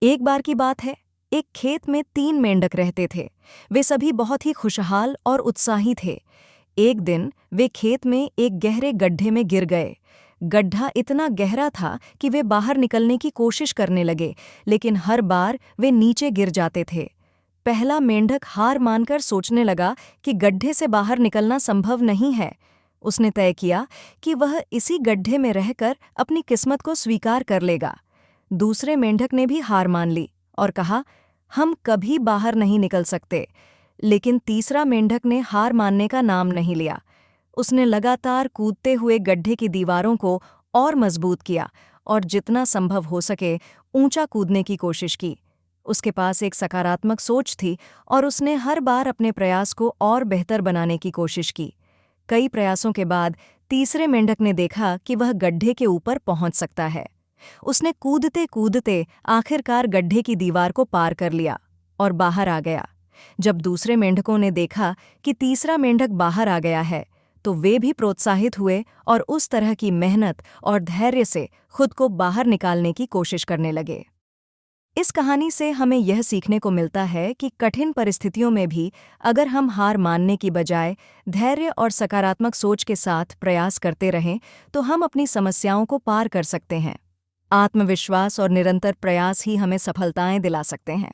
एक बार की बात है, एक खेत में 3 मेंढक रहते थे। वे सभी बहुत ही खुशहाल और उत्साही थे। एक दिन वे खेत में एक गहरे गड्ढे में गिर गए। गड्ढा इतना गहरा था कि वे बाहर निकलने की कोशिश करने लगे, लेकिन हर बार वे नीचे गिर जाते थे। पहला मेंढक हार मानकर सोचने लगा कि गड्ढे से बाहर निकलना संभव नहीं है। उसने तय किया कि वह इसी गड्ढे में रहकर अपनी किस्मत को स्वीकार कर लेगा। दूसरे मेंढक ने भी हार मान ली और कहा, हम कभी बाहर नहीं निकल सकते। लेकिन तीसरा मेंढक ने हार मानने का नाम नहीं लिया। उसने लगातार कूदते हुए गड्ढे की दीवारों को और मजबूत किया और जितना संभव हो सके ऊंचा कूदने की कोशिश की। उसके पास एक सकारात्मक सोच थी और उसने हर बार अपने प्रयास को और बेहतर बनाने की कोशिश की। कई प्रयासों के बाद तीसरे मेंढक ने देखा कि वह गड्ढे के ऊपर पहुंच सकता है। उसने कूदते कूदते आखिरकार गड्ढे की दीवार को पार कर लिया और बाहर आ गया। जब दूसरे मेंढकों ने देखा कि तीसरा मेंढक बाहर आ गया है, तो वे भी प्रोत्साहित हुए और उस तरह की मेहनत और धैर्य से खुद को बाहर निकालने की कोशिश करने लगे। इस कहानी से हमें यह सीखने को मिलता है कि कठिन परिस्थितियों में भी अगर हम हार मानने की बजाय धैर्य और सकारात्मक सोच के साथ प्रयास करते रहें, तो हम अपनी समस्याओं को पार कर सकते हैं। आत्मविश्वास और निरंतर प्रयास ही हमें सफलताएं दिला सकते हैं।